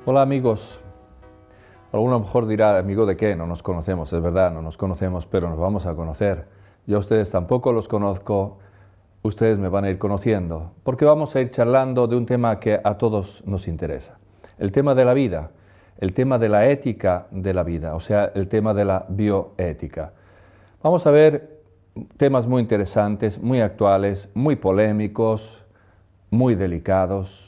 Hola amigos, alguno a lo mejor dirá, amigo de qué, no nos conocemos, es verdad, no nos conocemos, pero nos vamos a conocer. Yo a ustedes tampoco los conozco, ustedes me van a ir conociendo, porque vamos a ir charlando de un tema que a todos nos interesa. El tema de la vida, el tema de la ética de la vida, o sea, el tema de la bioética. Vamos a ver temas muy interesantes, muy actuales, muy polémicos, muy delicados,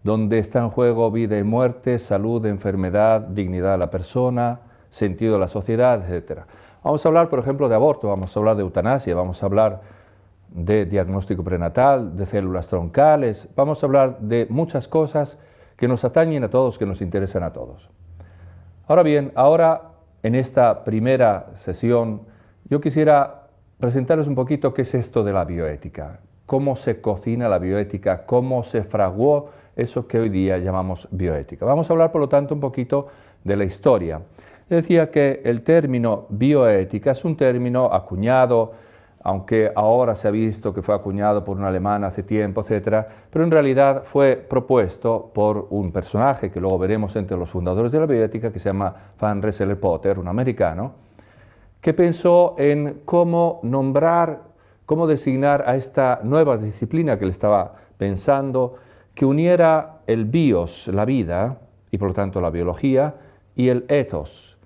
donde está en juego vida y muerte, salud, enfermedad, dignidad de la persona, sentido de la sociedad, etc. Vamos a hablar, por ejemplo, de aborto, vamos a hablar de eutanasia, vamos a hablar de diagnóstico prenatal, de células troncales, vamos a hablar de muchas cosas que nos atañen a todos, que nos interesan a todos. Ahora bien, en esta primera sesión, yo quisiera presentarles un poquito qué es esto de la bioética, cómo se cocina la bioética, cómo se fraguó eso que hoy día llamamos bioética. Vamos a hablar, por lo tanto, un poquito de la historia. Yo decía que el término bioética es un término acuñado, aunque ahora se ha visto que fue acuñado por un alemán hace tiempo, etc., pero en realidad fue propuesto por un personaje que luego veremos entre los fundadores de la bioética, que se llama Van Rensselaer-Potter, un americano, que pensó en cómo nombrar, cómo designar a esta nueva disciplina que le estaba pensando, que uniera el bios, la vida, y por lo tanto la biología, y el ethos,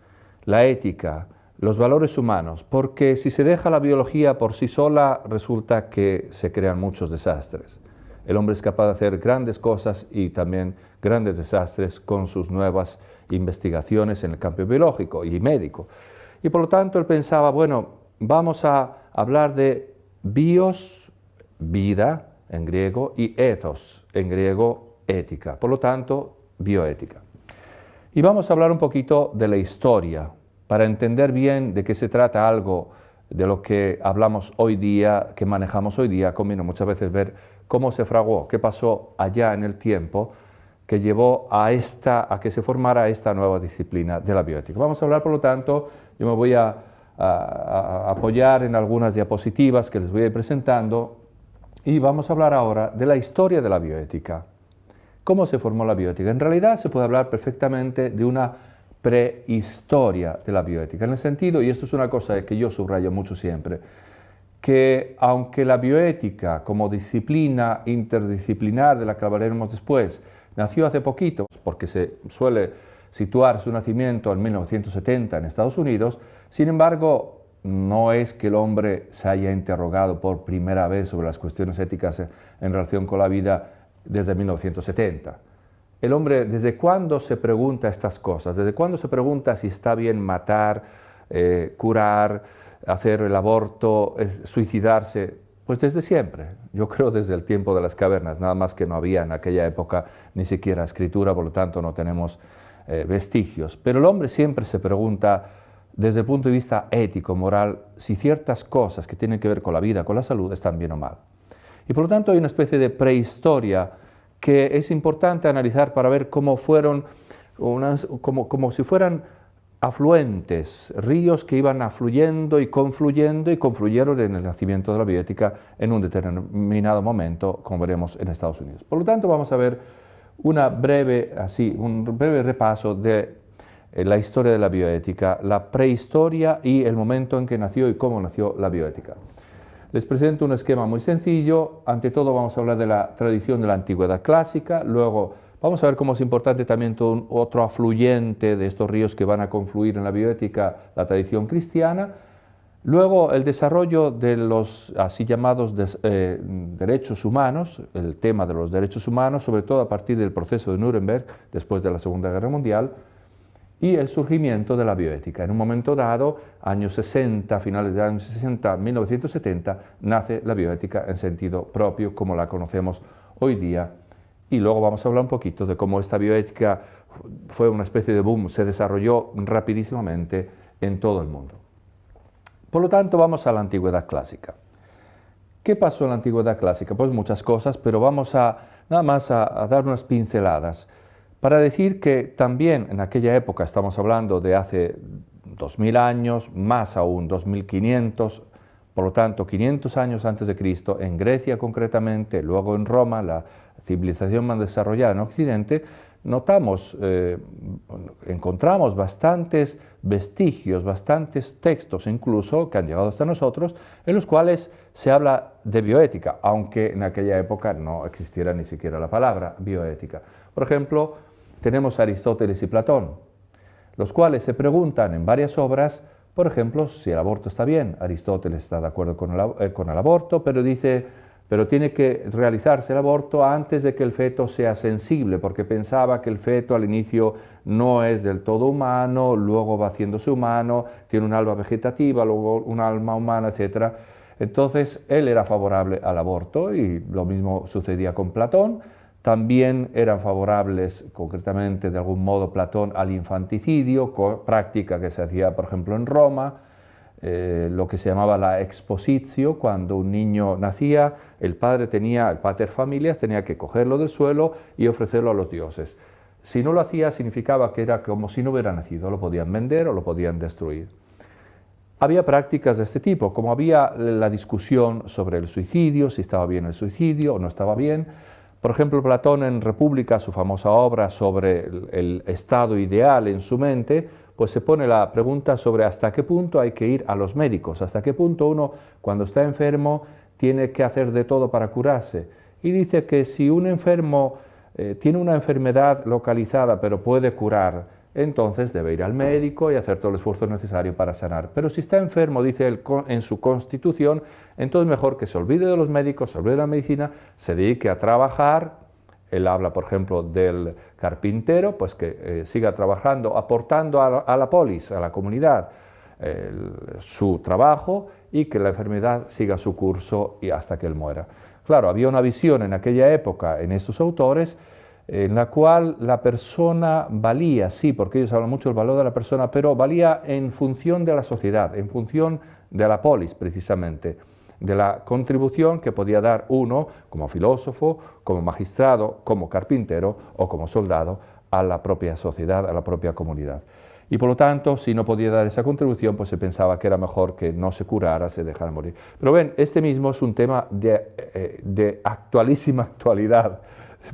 la ética, los valores humanos, porque si se deja la biología por sí sola, resulta que se crean muchos desastres. El hombre es capaz de hacer grandes cosas y también grandes desastres con sus nuevas investigaciones en el campo biológico y médico. Y por lo tanto él pensaba, bueno, vamos a hablar de bios, vida, en griego, y ethos, en griego, ética. Por lo tanto, bioética. Y vamos a hablar un poquito de la historia, para entender bien de qué se trata algo de lo que hablamos hoy día, que manejamos hoy día, conviene muchas veces ver cómo se fraguó, qué pasó allá en el tiempo que llevó a que se formara esta nueva disciplina de la bioética. Vamos a hablar, por lo tanto, yo me voy a apoyar en algunas diapositivas que les voy a ir presentando, y vamos a hablar ahora de la historia de la bioética. ¿Cómo se formó la bioética? En realidad se puede hablar perfectamente de una prehistoria de la bioética, en el sentido, y esto es una cosa que yo subrayo mucho siempre, que aunque la bioética como disciplina interdisciplinar de la que hablaremos después nació hace poquito, porque se suele situar su nacimiento en 1970 en Estados Unidos, sin embargo, no es que el hombre se haya interrogado por primera vez sobre las cuestiones éticas en relación con la vida desde 1970. El hombre, ¿desde cuándo se pregunta estas cosas? ¿Desde cuándo se pregunta si está bien matar, curar, hacer el aborto, suicidarse? Pues desde siempre. Yo creo desde el tiempo de las cavernas, nada más que no había en aquella época ni siquiera escritura, por lo tanto no tenemos vestigios. Pero el hombre siempre se pregunta, desde el punto de vista ético, moral, si ciertas cosas que tienen que ver con la vida, con la salud, están bien o mal. Y por lo tanto hay una especie de prehistoria que es importante analizar para ver cómo fueron, como si fueran afluentes, ríos que iban afluyendo y confluyeron en el nacimiento de la bioética en un determinado momento, como veremos en Estados Unidos. Por lo tanto, vamos a ver un breve repaso de la historia de la bioética, la prehistoria y el momento en que nació y cómo nació la bioética. Les presento un esquema muy sencillo. Ante todo vamos a hablar de la tradición de la antigüedad clásica, luego vamos a ver cómo es importante también otro afluyente de estos ríos que van a confluir en la bioética, la tradición cristiana, luego el desarrollo de los así llamados derechos humanos, el tema de los derechos humanos, sobre todo a partir del proceso de Nuremberg, después de la Segunda Guerra Mundial, y el surgimiento de la bioética. En un momento dado, años 60, finales de años 60, 1970, nace la bioética en sentido propio, como la conocemos hoy día. Y luego vamos a hablar un poquito de cómo esta bioética fue una especie de boom, se desarrolló rapidísimamente en todo el mundo. Por lo tanto, vamos a la antigüedad clásica. ¿Qué pasó en la antigüedad clásica? Pues muchas cosas, pero vamos nada más a dar unas pinceladas para decir que también en aquella época, estamos hablando de hace 2000 años, más aún 2500, por lo tanto 500 años antes de Cristo, en Grecia concretamente, luego en Roma, la civilización más desarrollada en Occidente, notamos, encontramos bastantes vestigios, bastantes textos incluso que han llegado hasta nosotros, en los cuales se habla de bioética, aunque en aquella época no existiera ni siquiera la palabra bioética. Por ejemplo, tenemos a Aristóteles y Platón, los cuales se preguntan en varias obras, por ejemplo, si el aborto está bien. Aristóteles está de acuerdo con el aborto, pero dice, pero tiene que realizarse el aborto antes de que el feto sea sensible, porque pensaba que el feto al inicio no es del todo humano, luego va haciéndose humano, tiene un alma vegetativa, luego un alma humana, etc. Entonces, él era favorable al aborto y lo mismo sucedía con Platón. También eran favorables, concretamente, de algún modo, Platón al infanticidio, práctica que se hacía, por ejemplo, en Roma, lo que se llamaba la expositio, cuando un niño nacía, el pater familias, tenía que cogerlo del suelo y ofrecerlo a los dioses. Si no lo hacía, significaba que era como si no hubiera nacido, lo podían vender o lo podían destruir. Había prácticas de este tipo, como había la discusión sobre el suicidio, si estaba bien el suicidio o no estaba bien. Por ejemplo, Platón en República, su famosa obra sobre el estado ideal en su mente, pues se pone la pregunta sobre hasta qué punto hay que ir a los médicos, hasta qué punto uno, cuando está enfermo, tiene que hacer de todo para curarse. Y dice que si un enfermo tiene una enfermedad localizada pero puede curar, entonces debe ir al médico y hacer todo el esfuerzo necesario para sanar. Pero si está enfermo, dice él, en su constitución, entonces mejor que se olvide de los médicos, se olvide de la medicina, se dedique a trabajar. Él habla, por ejemplo, del carpintero, pues que siga trabajando, aportando a la polis, a la comunidad, su trabajo, y que la enfermedad siga su curso y hasta que él muera. Claro, había una visión en aquella época, en estos autores, en la cual la persona valía, sí, porque ellos hablan mucho del valor de la persona, pero valía en función de la sociedad, en función de la polis, precisamente, de la contribución que podía dar uno como filósofo, como magistrado, como carpintero o como soldado a la propia sociedad, a la propia comunidad. Y por lo tanto, si no podía dar esa contribución, pues se pensaba que era mejor que no se curara, se dejara morir. Pero ven, este mismo es un tema de actualísima actualidad,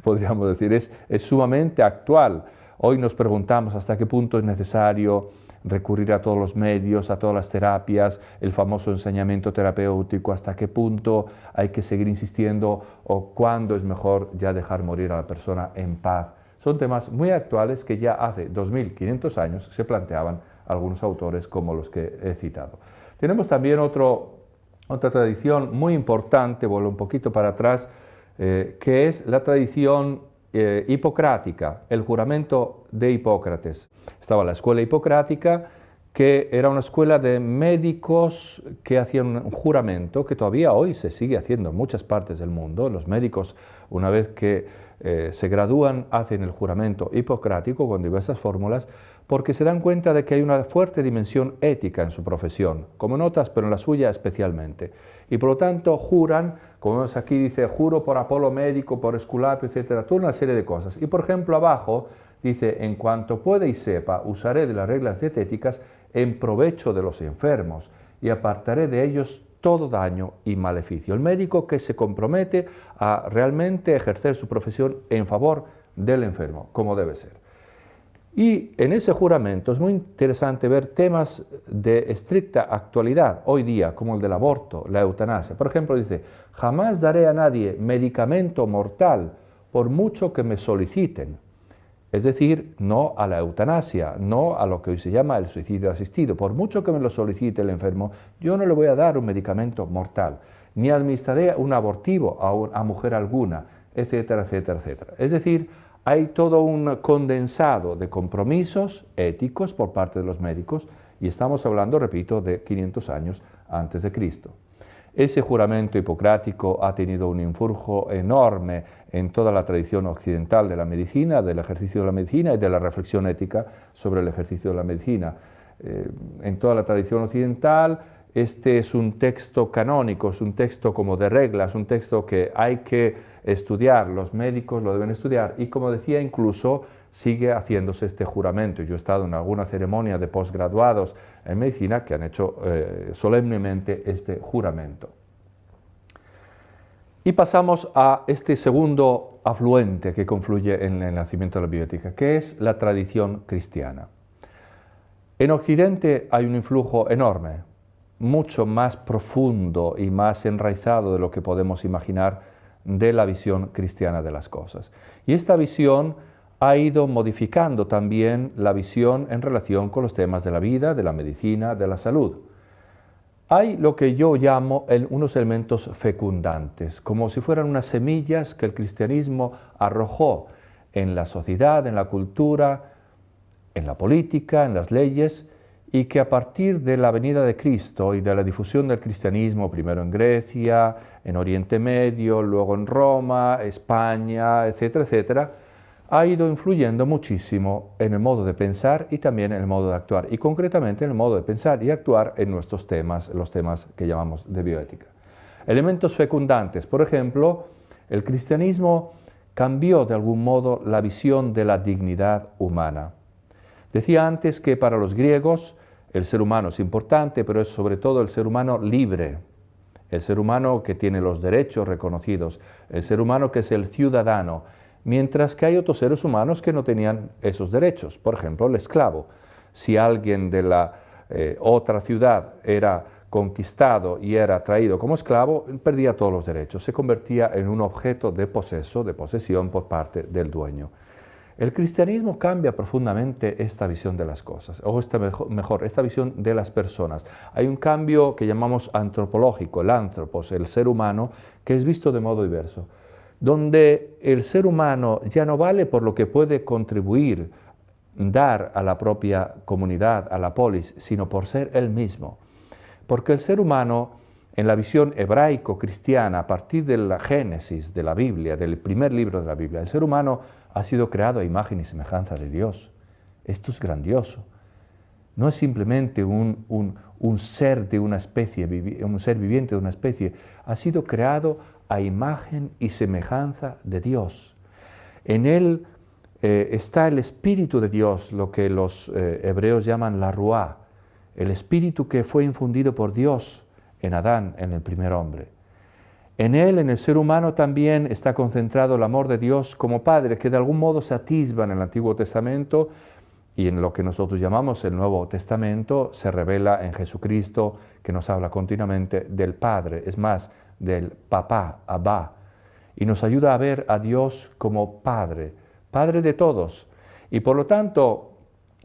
podríamos decir, es sumamente actual. Hoy nos preguntamos hasta qué punto es necesario recurrir a todos los medios, a todas las terapias, el famoso ensañamiento terapéutico, hasta qué punto hay que seguir insistiendo o cuándo es mejor ya dejar morir a la persona en paz. Son temas muy actuales que ya hace 2500 años se planteaban algunos autores como los que he citado. Tenemos también otra tradición muy importante, vuelvo un poquito para atrás, que es la tradición hipocrática, el juramento de Hipócrates. Estaba la escuela hipocrática, que era una escuela de médicos que hacían un juramento, que todavía hoy se sigue haciendo en muchas partes del mundo. Los médicos, una vez que se gradúan, hacen el juramento hipocrático con diversas fórmulas, porque se dan cuenta de que hay una fuerte dimensión ética en su profesión, como en otras, pero en la suya especialmente. Y por lo tanto juran, como vemos aquí, dice, juro por Apolo médico, por Esculapio, etcétera, toda una serie de cosas. Y por ejemplo abajo dice, en cuanto pueda y sepa, usaré de las reglas dietéticas en provecho de los enfermos y apartaré de ellos todo daño y maleficio. El médico que se compromete a realmente ejercer su profesión en favor del enfermo, como debe ser. Y en ese juramento es muy interesante ver temas de estricta actualidad hoy día, como el del aborto, la eutanasia. Por ejemplo, dice, jamás daré a nadie medicamento mortal por mucho que me soliciten. Es decir, no a la eutanasia, no a lo que hoy se llama el suicidio asistido. Por mucho que me lo solicite el enfermo, yo no le voy a dar un medicamento mortal, ni administraré un abortivo a mujer alguna, etcétera, etcétera, etcétera. Es decir, hay todo un condensado de compromisos éticos por parte de los médicos y estamos hablando, repito, de 500 años antes de Cristo. Ese juramento hipocrático ha tenido un influjo enorme en toda la tradición occidental de la medicina, del ejercicio de la medicina y de la reflexión ética sobre el ejercicio de la medicina. En toda la tradición occidental, este es un texto canónico, es un texto como de reglas, un texto que hay que estudiar, los médicos lo deben estudiar y, como decía, incluso sigue haciéndose este juramento. Yo he estado en alguna ceremonia de posgraduados en medicina que han hecho solemnemente este juramento. Y pasamos a este segundo afluente que confluye en el nacimiento de la bioética, que es la tradición cristiana. En Occidente hay un influjo enorme, mucho más profundo y más enraizado de lo que podemos imaginar de la visión cristiana de las cosas. Y esta visión ha ido modificando también la visión en relación con los temas de la vida, de la medicina, de la salud. Hay lo que yo llamo unos elementos fecundantes, como si fueran unas semillas que el cristianismo arrojó en la sociedad, en la cultura, en la política, en las leyes, y que a partir de la venida de Cristo y de la difusión del cristianismo, primero en Grecia, en Oriente Medio, luego en Roma, España, etcétera, etcétera, ha ido influyendo muchísimo en el modo de pensar y también en el modo de actuar, y concretamente en el modo de pensar y actuar en nuestros temas, los temas que llamamos de bioética. Elementos fecundantes, por ejemplo, el cristianismo cambió de algún modo la visión de la dignidad humana. Decía antes que para los griegos el ser humano es importante, pero es sobre todo el ser humano libre, el ser humano que tiene los derechos reconocidos, el ser humano que es el ciudadano, mientras que hay otros seres humanos que no tenían esos derechos. Por ejemplo, el esclavo. Si alguien de la otra ciudad era conquistado y era traído como esclavo, perdía todos los derechos, se convertía en un objeto de posesión por parte del dueño. El cristianismo cambia profundamente esta visión de las cosas, o esta visión de las personas. Hay un cambio que llamamos antropológico, el anthropos, el ser humano, que es visto de modo diverso, donde el ser humano ya no vale por lo que puede contribuir, dar a la propia comunidad, a la polis, sino por ser él mismo. Porque el ser humano, en la visión hebraico-cristiana, a partir de la Génesis, de la Biblia, del primer libro de la Biblia, el ser humano ha sido creado a imagen y semejanza de Dios. Esto es grandioso. No es simplemente un ser de una especie, un ser viviente de una especie. Ha sido creado a imagen y semejanza de Dios. En él está el Espíritu de Dios, lo que los hebreos llaman la Ruá, el Espíritu que fue infundido por Dios en Adán, en el primer hombre. En él, en el ser humano, también está concentrado el amor de Dios como Padre, que de algún modo se atisba en el Antiguo Testamento y en lo que nosotros llamamos el Nuevo Testamento, se revela en Jesucristo, que nos habla continuamente del Padre, es más, del Papá, Abba, y nos ayuda a ver a Dios como Padre, Padre de todos. Y por lo tanto,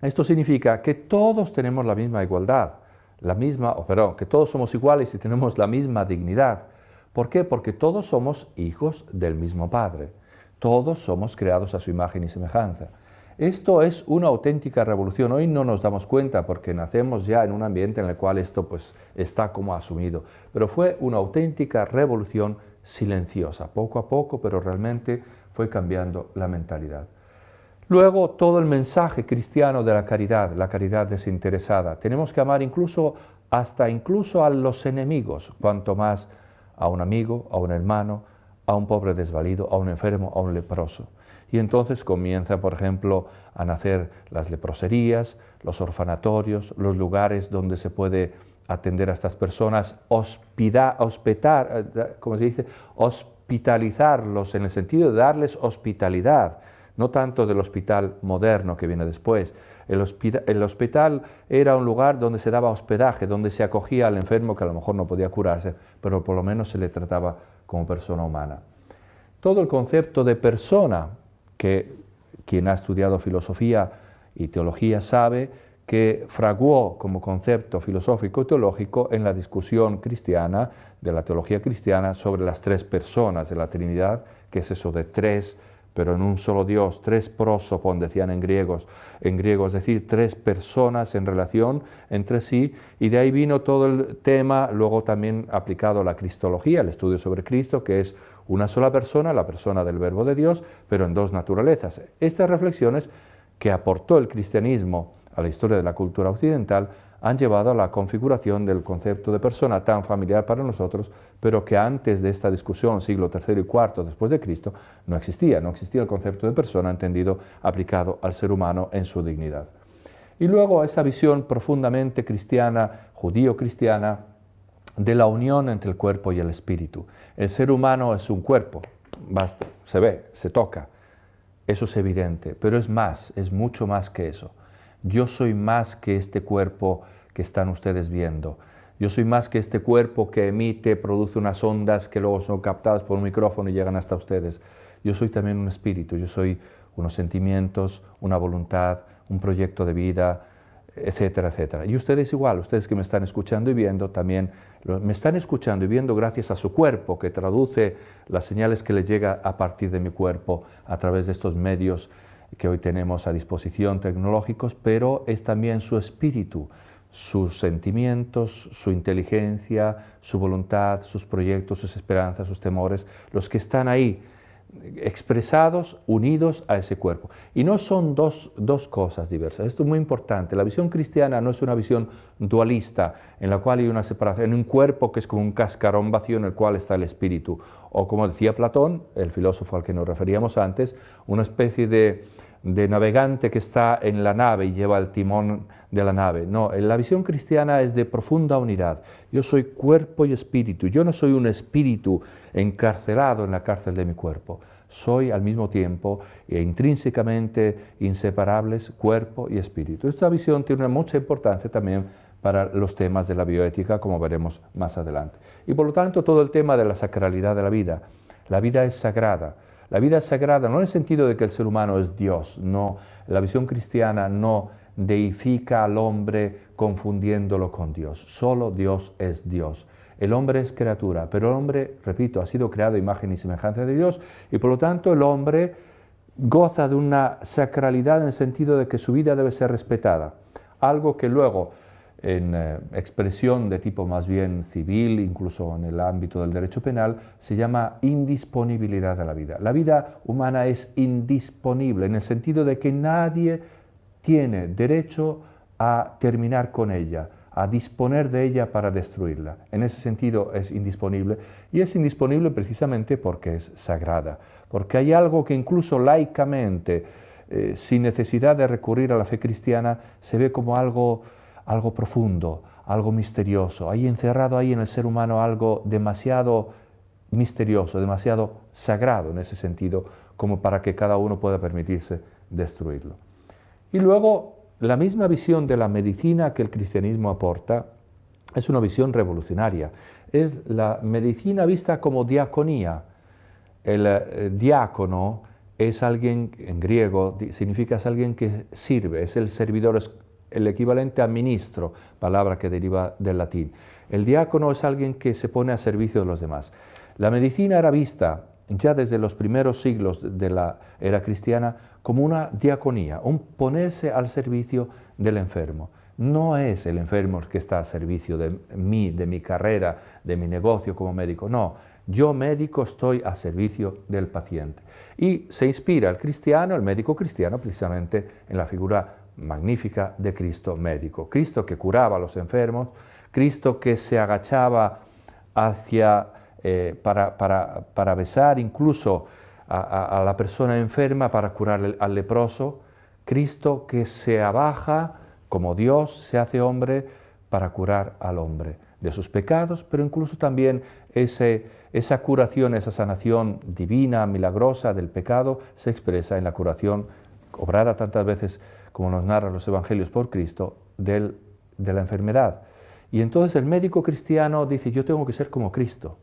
esto significa que todos tenemos la misma igualdad, que todos somos iguales y tenemos la misma dignidad. ¿Por qué? Porque todos somos hijos del mismo Padre. Todos somos creados a su imagen y semejanza. Esto es una auténtica revolución. Hoy no nos damos cuenta porque nacemos ya en un ambiente en el cual esto está como asumido. Pero fue una auténtica revolución silenciosa, poco a poco, pero realmente fue cambiando la mentalidad. Luego, todo el mensaje cristiano de la caridad desinteresada. Tenemos que amar incluso a los enemigos, cuanto más a un amigo, a un hermano, a un pobre desvalido, a un enfermo, a un leproso. Y entonces comienzan, por ejemplo, a nacer las leproserías, los orfanatorios, los lugares donde se puede atender a estas personas, hospitalizarlos en el sentido de darles hospitalidad, no tanto del hospital moderno que viene después. El hospital era un lugar donde se daba hospedaje, donde se acogía al enfermo que a lo mejor no podía curarse, pero por lo menos se le trataba como persona humana. Todo el concepto de persona, que quien ha estudiado filosofía y teología sabe que fraguó como concepto filosófico y teológico en la discusión cristiana, de la teología cristiana, sobre las tres personas de la Trinidad, que es eso de tres, pero en un solo Dios, tres prosopon, decían en griego, es decir, tres personas en relación entre sí, y de ahí vino todo el tema, luego también aplicado a la cristología, el estudio sobre Cristo, que es una sola persona, la persona del Verbo de Dios, pero en dos naturalezas. Estas reflexiones que aportó el cristianismo a la historia de la cultura occidental han llevado a la configuración del concepto de persona tan familiar para nosotros, pero que antes de esta discusión, siglo III y IV después de Cristo, no existía el concepto de persona entendido, aplicado al ser humano en su dignidad. Y luego esa visión profundamente cristiana, judío-cristiana, de la unión entre el cuerpo y el espíritu. El ser humano es un cuerpo, basta, se ve, se toca, eso es evidente, pero es más, es mucho más que eso. Yo soy más que este cuerpo que están ustedes viendo. Yo soy más que este cuerpo que emite, produce unas ondas que luego son captadas por un micrófono y llegan hasta ustedes. Yo soy también un espíritu, yo soy unos sentimientos, una voluntad, un proyecto de vida, etcétera, etcétera. Y ustedes igual, ustedes que me están escuchando y viendo también, me están escuchando y viendo gracias a su cuerpo, que traduce las señales que les llega a partir de mi cuerpo a través de estos medios que hoy tenemos a disposición tecnológicos, pero es también su espíritu, sus sentimientos, su inteligencia, su voluntad, sus proyectos, sus esperanzas, sus temores, los que están ahí expresados, unidos a ese cuerpo. Y no son dos cosas diversas. Esto es muy importante. La visión cristiana no es una visión dualista, en la cual hay una separación, en un cuerpo que es como un cascarón vacío en el cual está el espíritu. O como decía Platón, el filósofo al que nos referíamos antes, una especie de navegante que está en la nave y lleva el timón de la nave. No, la visión cristiana es de profunda unidad. Yo soy cuerpo y espíritu. Yo no soy un espíritu encarcelado en la cárcel de mi cuerpo. Soy al mismo tiempo e intrínsecamente inseparables cuerpo y espíritu. Esta visión tiene mucha importancia también para los temas de la bioética, como veremos más adelante. Y por lo tanto, todo el tema de la sacralidad de la vida. La vida es sagrada. La vida es sagrada no en el sentido de que el ser humano es Dios, no. La visión cristiana no deifica al hombre confundiéndolo con Dios. Solo Dios es Dios. El hombre es criatura, pero el hombre, repito, ha sido creado a imagen y semejanza de Dios y por lo tanto el hombre goza de una sacralidad en el sentido de que su vida debe ser respetada. Algo que luego, en expresión de tipo más bien civil, incluso en el ámbito del derecho penal, se llama indisponibilidad de la vida. La vida humana es indisponible en el sentido de que nadie tiene derecho a terminar con ella, a disponer de ella para destruirla. En ese sentido es indisponible y es indisponible precisamente porque es sagrada, porque hay algo que incluso laicamente, sin necesidad de recurrir a la fe cristiana, se ve como algo profundo, algo misterioso. Hay encerrado ahí en el ser humano algo demasiado misterioso, demasiado sagrado en ese sentido, como para que cada uno pueda permitirse destruirlo. Y luego, la misma visión de la medicina que el cristianismo aporta es una visión revolucionaria. Es la medicina vista como diaconía. El diácono es alguien, en griego, significa es alguien que sirve, es el servidor, es el equivalente a ministro, palabra que deriva del latín. El diácono es alguien que se pone a servicio de los demás. La medicina era vista ya desde los primeros siglos de la era cristiana como una diaconía, un ponerse al servicio del enfermo. No es el enfermo el que está a servicio de mí, de mi carrera, de mi negocio como médico, no. Yo médico estoy a servicio del paciente. Y se inspira el cristiano, el médico cristiano, precisamente en la figura magnífica de Cristo médico. Cristo que curaba a los enfermos, Cristo que se agachaba hacia, para besar incluso a la persona enferma para curar al leproso, Cristo que se abaja como Dios, se hace hombre para curar al hombre de sus pecados, pero incluso también esa curación, esa sanación divina, milagrosa del pecado, se expresa en la curación, obrada tantas veces como nos narran los evangelios por Cristo, de la enfermedad. Y entonces el médico cristiano dice, yo tengo que ser como Cristo,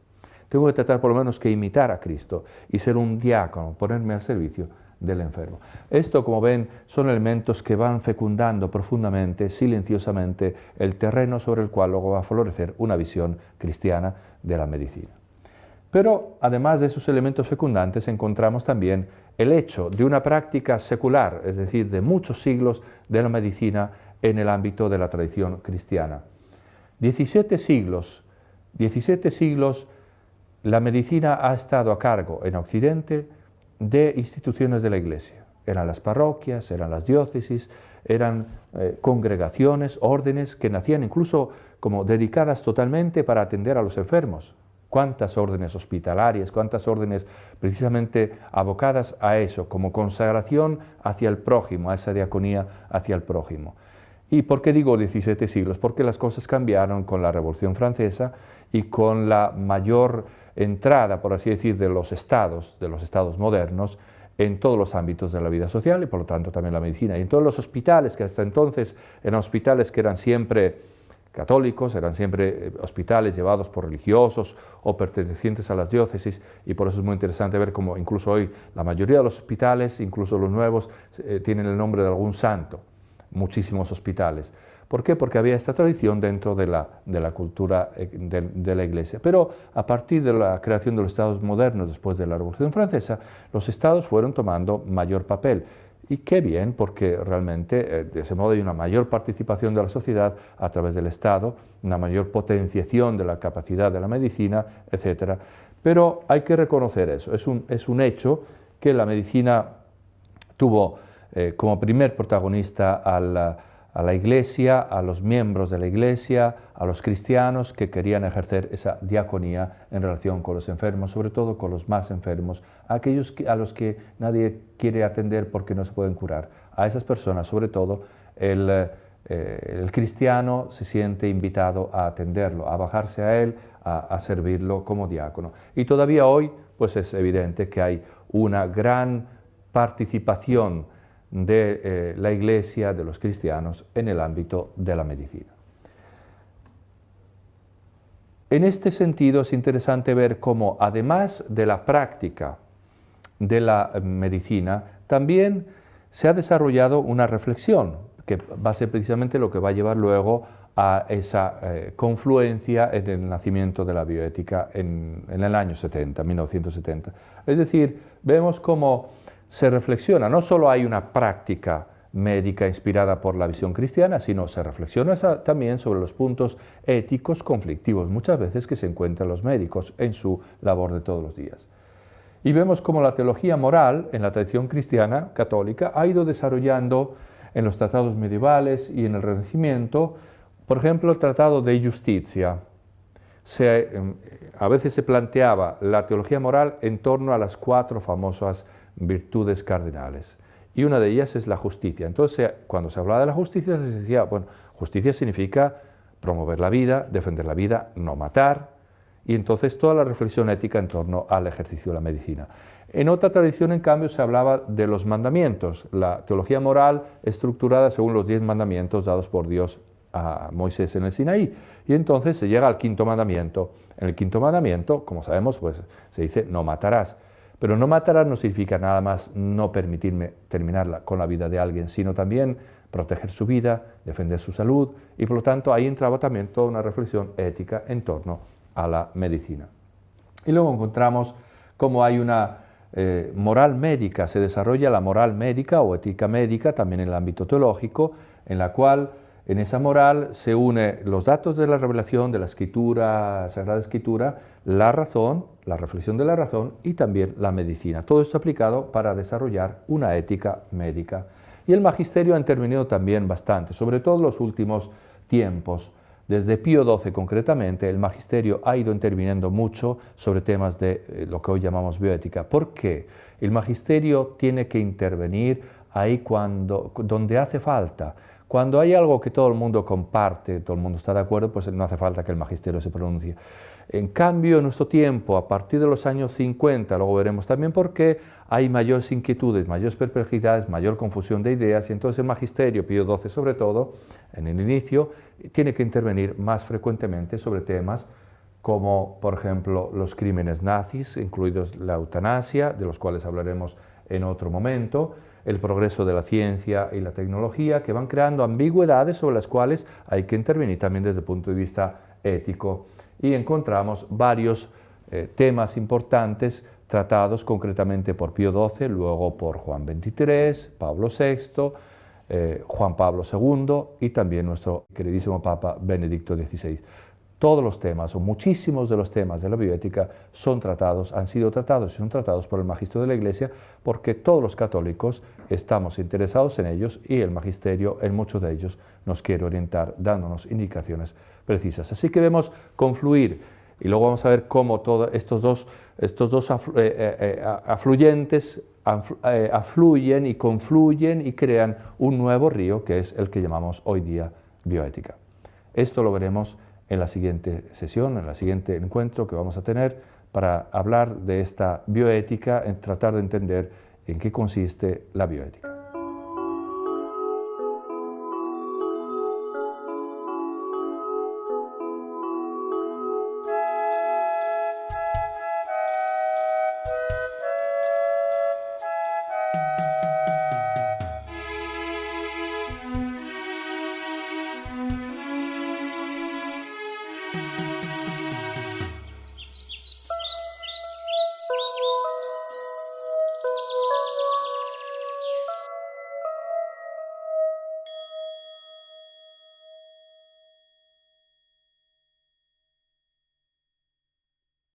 tengo que tratar por lo menos que imitar a Cristo y ser un diácono, ponerme al servicio del enfermo. Esto, como ven, son elementos que van fecundando profundamente, silenciosamente, el terreno sobre el cual luego va a florecer una visión cristiana de la medicina. Pero, además de esos elementos fecundantes, encontramos también el hecho de una práctica secular, es decir, de muchos siglos de la medicina en el ámbito de la tradición cristiana. 17 siglos, la medicina ha estado a cargo en Occidente de instituciones de la Iglesia. Eran las parroquias, eran las diócesis, eran congregaciones, órdenes que nacían incluso como dedicadas totalmente para atender a los enfermos. Cuántas órdenes hospitalarias, cuántas órdenes precisamente abocadas a eso, como consagración hacia el prójimo, a esa diaconía hacia el prójimo. ¿Y por qué digo 17 siglos? Porque las cosas cambiaron con la Revolución Francesa y con la mayor entrada, por así decir, de los estados modernos, en todos los ámbitos de la vida social y por lo tanto también la medicina. Y en todos los hospitales, que hasta entonces eran hospitales que eran siempre católicos, eran siempre hospitales llevados por religiosos o pertenecientes a las diócesis, y por eso es muy interesante ver cómo incluso hoy la mayoría de los hospitales, incluso los nuevos, tienen el nombre de algún santo, muchísimos hospitales. ¿Por qué? Porque había esta tradición dentro de la cultura de la Iglesia. Pero a partir de la creación de los estados modernos después de la Revolución Francesa, los estados fueron tomando mayor papel. Y qué bien, porque realmente de ese modo hay una mayor participación de la sociedad a través del Estado, una mayor potenciación de la capacidad de la medicina, etc. Pero hay que reconocer eso, es un hecho que la medicina tuvo como primer protagonista a la Iglesia, a los miembros de la Iglesia, a los cristianos que querían ejercer esa diaconía en relación con los enfermos, sobre todo con los más enfermos, aquellos a los que nadie quiere atender porque no se pueden curar. A esas personas, sobre todo, el cristiano se siente invitado a atenderlo, a bajarse a él, a servirlo como diácono. Y todavía hoy, pues es evidente que hay una gran participación de la Iglesia, de los cristianos, en el ámbito de la medicina. En este sentido es interesante ver cómo, además de la práctica de la medicina, también se ha desarrollado una reflexión, que va a ser precisamente lo que va a llevar luego a esa confluencia en el nacimiento de la bioética en el año 70, 1970. Es decir, vemos cómo se reflexiona, no solo hay una práctica médica inspirada por la visión cristiana, sino se reflexiona también sobre los puntos éticos conflictivos, muchas veces que se encuentran los médicos en su labor de todos los días. Y vemos cómo la teología moral en la tradición cristiana católica ha ido desarrollando en los tratados medievales y en el Renacimiento, por ejemplo, el Tratado de Justicia. A veces se planteaba la teología moral en torno a las 4 famosas virtudes cardinales, y una de ellas es la justicia. Entonces, cuando se hablaba de la justicia, se decía, bueno, justicia significa promover la vida, defender la vida, no matar, y entonces toda la reflexión ética en torno al ejercicio de la medicina. En otra tradición, en cambio, se hablaba de los mandamientos, la teología moral estructurada según los 10 mandamientos dados por Dios a Moisés en el Sinaí, y entonces se llega al 5.º mandamiento. En el 5.º mandamiento, como sabemos, pues se dice no matarás. Pero no matarás no significa nada más no permitirme terminar con la vida de alguien, sino también proteger su vida, defender su salud, y por lo tanto ahí entraba también toda una reflexión ética en torno a la medicina. Y luego encontramos cómo hay una moral médica, se desarrolla la moral médica o ética médica también en el ámbito teológico, en la cual en esa moral se une los datos de la revelación, de la Escritura, Sagrada Escritura, la razón, la reflexión de la razón y también la medicina. Todo esto aplicado para desarrollar una ética médica. Y el magisterio ha intervenido también bastante, sobre todo en los últimos tiempos. Desde Pío XII concretamente, el magisterio ha ido interviniendo mucho sobre temas de lo que hoy llamamos bioética. ¿Por qué? El magisterio tiene que intervenir ahí donde hace falta. Cuando hay algo que todo el mundo comparte, todo el mundo está de acuerdo, pues no hace falta que el magisterio se pronuncie. En cambio, en nuestro tiempo, a partir de los años 50, luego veremos también por qué, hay mayores inquietudes, mayores perplejidades, mayor confusión de ideas, y entonces el magisterio, Pío XII sobre todo, en el inicio, tiene que intervenir más frecuentemente sobre temas como, por ejemplo, los crímenes nazis, incluidos la eutanasia, de los cuales hablaremos en otro momento, el progreso de la ciencia y la tecnología, que van creando ambigüedades sobre las cuales hay que intervenir también desde el punto de vista ético. Y encontramos varios temas importantes tratados concretamente por Pío XII, luego por Juan XXIII, Pablo VI, Juan Pablo II y también nuestro queridísimo Papa Benedicto XVI. Todos los temas, o muchísimos de los temas de la bioética han sido tratados y son tratados por el magisterio de la Iglesia, porque todos los católicos estamos interesados en ellos y el magisterio en muchos de ellos nos quiere orientar dándonos indicaciones precisas. Así que vemos confluir Y luego vamos a ver cómo todos estos dos afluentes afluyen y confluyen y crean un nuevo río que es el que llamamos hoy día bioética. Esto lo veremos en la siguiente sesión, en el siguiente encuentro que vamos a tener para hablar de esta bioética, en tratar de entender en qué consiste la bioética.